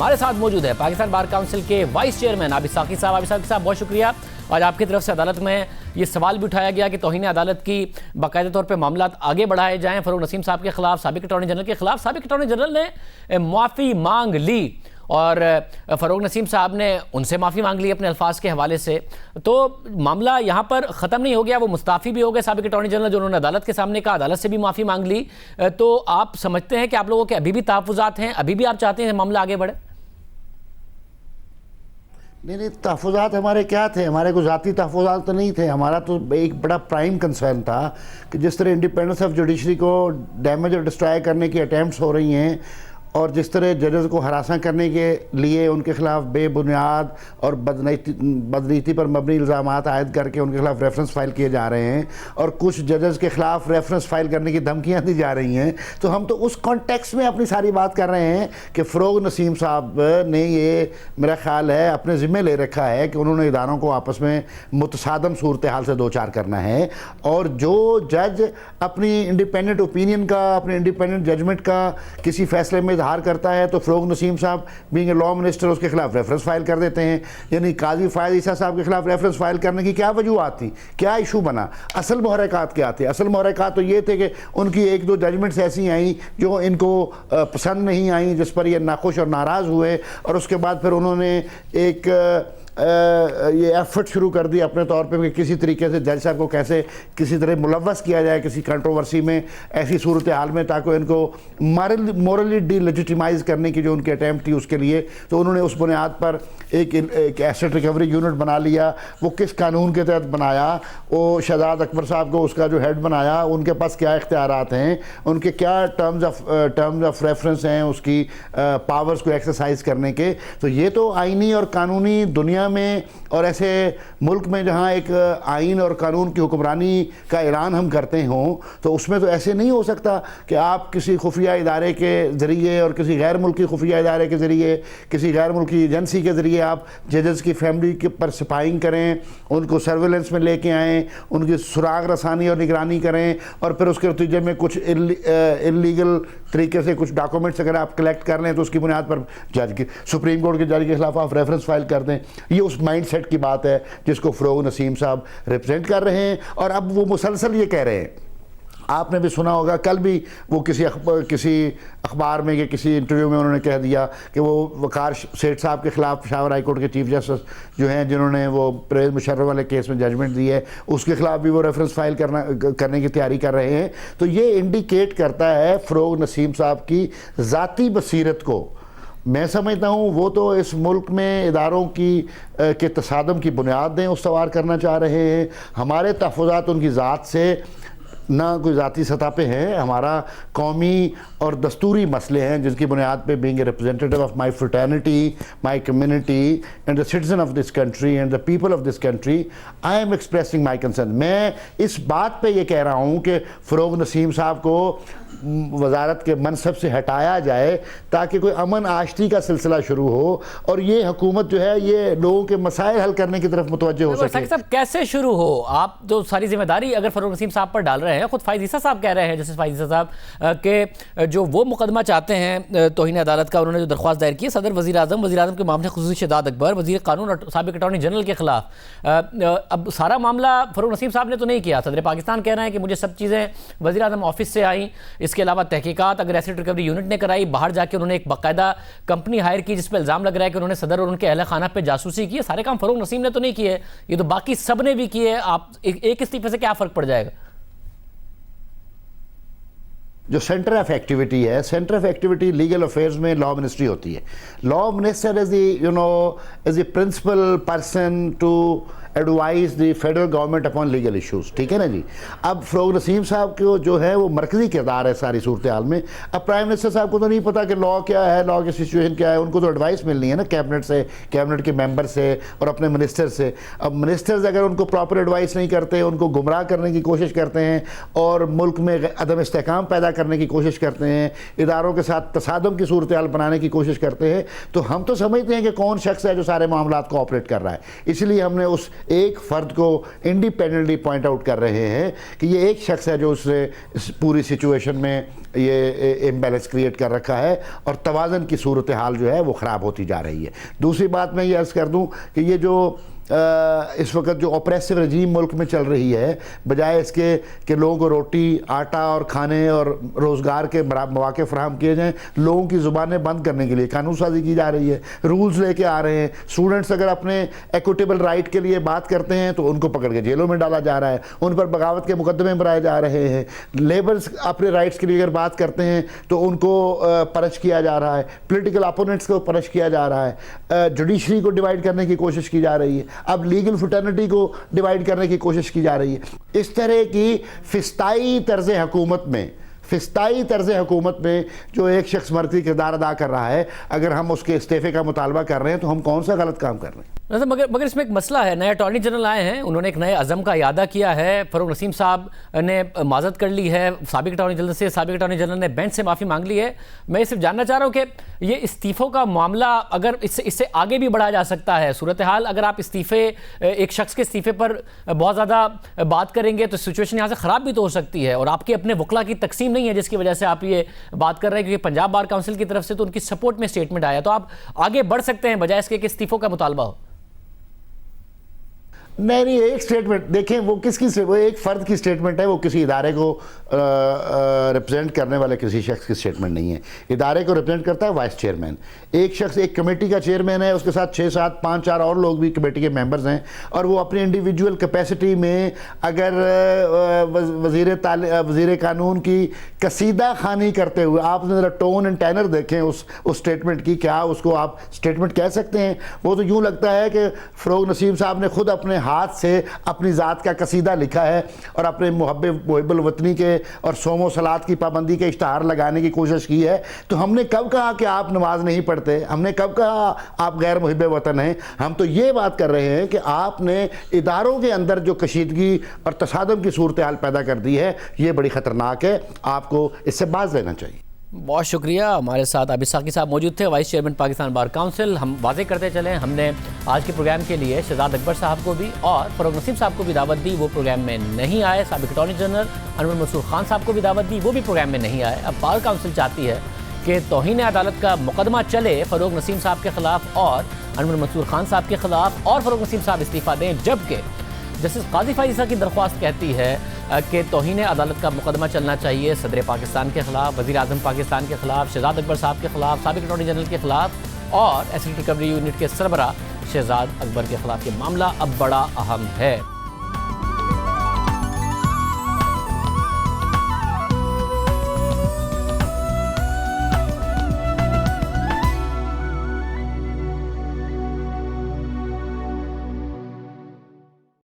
हमारे साथ मौजूद है पाकिस्तान बार काउंसिल के वाइस चेयरमैन आबिद साकी साहब। आबिद साकी साहब, बहुत शुक्रिया। आज आपकी तरफ से अदालत में ये सवाल भी उठाया गया कि तौहीन अदालत की बाकायदा तौर पर मामला आगे बढ़ाए जाएँ फ़रूक नसीम साहब के खिलाफ, साबिक अटॉर्नी जनरल के खिलाफ। साबिक अटॉर्नी जनरल ने माफ़ी मांग ली और फ़रूक नसीम साहब ने उनसे माफ़ी मांग ली अपने अल्फाज के हवाले से। तो मामला यहाँ पर ख़त्म नहीं हो गया, वो मुस्ताफ़ी भी हो गए साबिक अटॉर्नी जनरल, जो उन्होंने अदालत के सामने कहा, अदालत से भी माफ़ी मांग ली। तो आप समझते हैं कि आप लोगों के अभी भी तहफ़्फ़ुज़ात हैं, अभी भी आप चाहते हैं मामला आगे बढ़े? नहीं, तहफ़्फ़ुज़ात हमारे क्या थे? हमारे को ज़ाती तहफ़्फ़ुज़ात तो नहीं थे। हमारा तो एक बड़ा प्राइम कंसर्न था कि जिस तरह इंडिपेंडेंस ऑफ जुडिशरी को डैमेज और डिस्ट्रॉय करने की अटैम्प्ट्स हो रही हैं और जिस तरह जजेस को हरासा करने के लिए उनके खिलाफ बेबुनियाद और बदनीति पर मबनी इल्ज़ामात आयद करके उनके खिलाफ रेफरेंस फाइल किए जा रहे हैं और कुछ जजेस के खिलाफ रेफरेंस फाइल करने की धमकियां दी जा रही हैं, तो हम तो उस कॉन्टेक्स्ट में अपनी सारी बात कर रहे हैं कि फ़रूक नसीम साहब ने ये मेरा ख्याल है अपने ज़िम्मे ले रखा है कि उन्होंने इदारों को आपस में मुतसादम सूरत हाल से दो चार करना है। और जो जज अपनी इंडिपेंडेंट ओपिनियन का, अपने इंडिपेंडेंट जजमेंट का किसी फैसले में इजहार करता है तो फ़रूक नसीम साहब बीइंग ए लॉ मिनिस्टर उसके खिलाफ रेफरेंस फाइल कर देते हैं। यानी काजी फ़ायद ईसा साहब के खिलाफ रेफरेंस फाइल करने की क्या वजूहत थी, क्या इशू बना? असल मुहर्रिकात क्या थे? असल मुहर्रिकात तो ये थे कि उनकी एक दो जजमेंट्स ऐसी आई जो इनको पसंद नहीं आई, जिस पर ये नाखुश और नाराज़ हुए और उसके बाद फिर उन्होंने एक ये एफर्ट शुरू कर दी अपने तौर पे कि किसी तरीके से जज साहब को कैसे किसी तरह मुलव्वस किया जाए किसी कंट्रोवर्सी में, ऐसी सूरत हाल में, ताकि इनको मॉरली डिलेजिटिमाइज करने की जो उनकी अटैम्प्ट थी उसके लिए। तो उन्होंने उस बुनियाद पर एक एसेट रिकवरी यूनिट बना लिया। वो किस कानून के तहत बनाया, वो शहजाद अकबर साहब को उसका जो हेड बनाया, उनके पास क्या इख्तियारात हैं, उनके क्या टर्म्स ऑफ रेफरेंस हैं उसकी पावर्स को एक्सरसाइज करने के। तो ये तो आइनी और कानूनी दुनिया में और ऐसे मुल्क में जहाँ एक आइन और कानून की हुक्मरानी का ऐलान हम करते हों, तो उसमें तो ऐसे नहीं हो सकता कि आप किसी खुफिया इदारे के ज़रिए और किसी गैर मुल्की खुफिया इदारे के ज़रिए, किसी गैर मुल्की एजेंसी के ज़रिए आप जजेस की फैमिली के पर स्पाइंग करें, उनको सर्वेलेंस में लेके आएँ, उनकी सुराग रसानी और निगरानी करें और फिर उसके नतीजे में कुछ इलीगल तरीके से कुछ डॉक्यूमेंट्स अगर आप कलेक्ट कर लें तो उसकी बुनियाद पर जज की सुप्रीम कोर्ट के जज के खिलाफ आप रेफरेंस फाइल कर दें। ये उस माइंड सेट की बात है जिसको फ़रूक नसीम साहब रिप्रेजेंट कर रहे हैं और अब वो मुसलसल ये कह रहे हैं। आपने भी सुना होगा, कल भी वो किसी अखबार में या किसी इंटरव्यू में उन्होंने कह दिया कि वो वकार सेठ साहब के खिलाफ पेशावर हाई कोर्ट के चीफ जस्टिस जो हैं जिन्होंने वो परवेज़ मुशर्रफ वाले केस में जजमेंट दी है, उसके खिलाफ भी वो रेफरेंस फाइल करने की तैयारी कर रहे हैं। तो ये इंडिकेट करता है फ़रूक नसीम साहब की ज़ाती बसीरत को। मैं समझता हूँ वो तो इस मुल्क में इदारों के तसादम की बुनियादें उसवार करना चाह रहे हैं। हमारे तहफ़्फ़ुज़ात उनकी ज़ात से ना कोई ज़ाती सतह पे है, हमारा कौमी और दस्तूरी मसले हैं जिनकी बुनियाद पे being a representative of my fraternity, my community and the citizen of this country and the people of this country, I am expressing my concern. मैं इस बात पे ये कह रहा हूँ कि फ़रूक नसीम साहब को वजारत के मनसब से हटाया जाए ताकि कोई अमन आशती का सिलसिला शुरू हो और ये हुकूमत जो है ये लोगों के मसाइल हल करने की तरफ मुतवज्जह हो सके। साहब कैसे शुरू हो? आप जो सारी जिम्मेदारी अगर फ़रूक नसीम साहब पर डाल रहे हैं, खुद फ़ायद ईसा साहब कह रहे हैं, जस्टिस फ़ायद ईसा साहब के जो वो मुकदमा चाहते हैं तौहीन अदालत का, उन्होंने जो दरख्वास्त दायर की है सदर वज़ीर आज़म के मामले खुसूसी शहजाद अकबर, वज़ीर कानून और साबिक अटॉर्नी जनरल के खिलाफ, अब सारा मामला फ़रूक नसीम साहब ने तो नहीं किया। सदर पाकिस्तान कह रहे हैं कि मुझे सब चीज़ें वज़ीर आज़म ऑफिस से आई, इसके अलावा तहकीकात अगर एसेट रिकवरी यूनिट ने कराई, बाहर जाके उन्होंने एक बाकायदा कंपनी हायर की जिस पर इल्ज़ाम लग रहा है कि उन्होंने सदर और उनके अहल खाना पे जासूसी की है। सारे काम फ़रूक नसीम ने तो नहीं किए, ये तो बाकी सब ने भी किए। आप एक इस्तीफे से क्या फ़र्क पड़ जाएगा? जो सेंटर ऑफ एक्टिविटी है, centre of activity legal affairs में लॉ मिनिस्ट्री होती है। Law minister is the principal person to advise the federal government upon legal issues, ठीक है ना जी। अब फ़रूक नसीम साहब को जो है वो मरकज़ी किरदार है सारी सूरत हाल में। अब प्राइम मिनिस्टर साहब को तो नहीं पता कि लॉ क्या है, लॉ की सिचुएशन क्या है, उनको तो एडवाइस मिलनी है ना कैबिनेट से, कैबिनेट के मेंबर से और अपने मिनिस्टर से। अब मिनिस्टर्स अगर उनको प्रॉपर एडवाइस नहीं करते, उनको गुमराह करने की कोशिश करते हैं और मुल्क में अदम इस्तेहकाम पैदा करने की कोशिश करते हैं, इदारों के साथ तसादम की सूरत हाल बनाने की कोशिश करते हैं, तो हम तो समझते हैं कि कौन शख्स है जो सारे मामलात को ऑपरेट कर रहा है। इसलिए हमने उस एक फ़र्द को इंडिपेंडेंटली पॉइंट आउट कर रहे हैं कि ये एक शख्स है जो उसने इस पूरी सिचुएशन में ये इम्बैलेंस क्रिएट कर रखा है और तवाज़न की सूरत हाल जो है वो ख़राब होती जा रही है। दूसरी बात मैं ये अर्ज़ कर दूं कि ये जो इस वक्त जो ऑपरेसिव रजीम मुल्क में चल रही है, बजाय इसके कि लोगों को रोटी, आटा और खाने और रोज़गार के मौके फराहम किए जाएँ, लोगों की ज़ुबानें बंद करने के लिए कानून साजी की जा रही है, रूल्स लेके आ रहे हैं। स्टूडेंट्स अगर अपने इक्विटेबल राइट के लिए बात करते हैं तो उनको पकड़ के जेलों में डाला जा रहा है, उन पर बगावत के मुकदमे बनाए जा रहे हैं। लेबर्स अपने राइट्स के लिए अगर बात करते हैं तो उनको पनिश किया जा रहा है, पॉलिटिकल अपोनेंट्स को पनिश किया जा रहा है, जुडिशरी को डिवाइड करने की कोशिश की जा रही है, अब लीगल फ्रेटर्निटी को डिवाइड करने की कोशिश की जा रही है। इस तरह की फिस्ताई तर्ज़ हुकूमत में जो एक शख्स मरकज़ी किरदार अदा कर रहा है, अगर हम उसके इस्तीफ़े का मुतालबा कर रहे हैं तो हम कौन सा गलत काम कर रहे हैं? मगर इसमें एक मसला है। नए अटॉर्नी जनरल आए हैं, उन्होंने एक नए अज़म का इयादा किया है। फ़रूक नसीम साहब ने माज़रत कर ली है साबिक़ अटॉर्नी जनरल से, साबिक़ अटॉर्नी जनरल ने बेंच से माफ़ी मांग ली है। मैं सिर्फ जानना चाह रहा हूँ कि ये इस्तीफ़ों का मामला अगर इससे आगे भी बढ़ाया जा सकता है, सूरत हाल अगर आप एक शख्स के इस्तीफ़े पर बहुत ज़्यादा बात करेंगे तो सिचुएशन यहाँ से ख़राब भी तो हो सकती है। और आपके अपने वकला की तकसीम नहीं है जिसकी वजह से आप ये बात कर रहे हैं, क्योंकि पंजाब बार काउंसिल की तरफ से तो उनकी सपोर्ट में स्टेटमेंट आया, तो आप आगे बढ़ सकते हैं बजाय इसके कि इस्तीफ़ों का मुतालबा हो। नहीं, एक स्टेटमेंट देखें, वो वो एक फ़र्द की स्टेटमेंट है, वो किसी इदारे को रिप्रेजेंट करने वाले किसी शख्स की स्टेटमेंट नहीं है। इदारे को रिप्रेजेंट करता है वाइस चेयरमैन। एक शख्स एक कमेटी का चेयरमैन है, उसके साथ 6, 7, 5, 4 और लोग भी कमेटी के मेंबर्स हैं, और वो अपनी इंडिविजुअल कैपेसिटी में अगर वज़ीर कानून की कसीदा खानी करते हुए, आपने ज़रा टोन एंड टैनर देखें उस स्टेटमेंट की, क्या उसको आप स्टेटमेंट कह सकते हैं? वो तो यूँ लगता है कि फ़रूक नसीम साहब ने खुद अपने हाथ से अपनी ज़ात का कसीदा लिखा है और अपने मुहब्बुल वतनी के और सोमो सलात की पाबंदी के इश्तहार लगाने की कोशिश की है। तो हमने कब कहा कि आप नमाज नहीं पढ़ते? हमने कब कहा आप गैर मुहिब्बे वतन हैं? हम तो ये बात कर रहे हैं कि आपने इदारों के अंदर जो कशीदगी और तसादम की सूरत हाल पैदा कर दी है, ये बड़ी ख़तरनाक है, आपको इससे बाज लेना चाहिए। बहुत शुक्रिया। हमारे साथ आबिद साकी साहब मौजूद थे, vice chairman Pakistan bar council. हम वाज़ेह करते चले, हमने आज के प्रोग्राम के लिए शहजाद अकबर साहब को भी और फ़रूक नसीम साहब को भी दावत दी, वो प्रोग्राम में नहीं आए। साबिक़ अटॉर्नी जनरल अनवर मंसूर खान साहब को भी दावत दी, वो भी प्रोग्राम में नहीं आए। अब बार काउंसिल चाहती है कि तौहीन अदालत का मुकदमा चले फ़रूक नसीम साहब के ख़िलाफ़ और अनवर मंसूर खान साहब के ख़िलाफ़, और फ़रूक नसीम साहब इस्तीफ़ा दें, जबकि जस्टिस काज़ी फ़ाइज़ ईसा की दरख्वास्त कहती है कि तौहीन अदालत का मुकदमा चलना चाहिए सदर पाकिस्तान के ख़िलाफ़, वज़ीर आज़म पाकिस्तान के ख़िलाफ़, शहजाद अकबर साहब के ख़िलाफ़, साबिक़ अटॉर्नी जनरल के ख़िलाफ़ और एसिड रिकवरी यूनिट के सरबराह शहजाद अकबर के ख़िलाफ़। ये मामला अब बड़ा अहम है।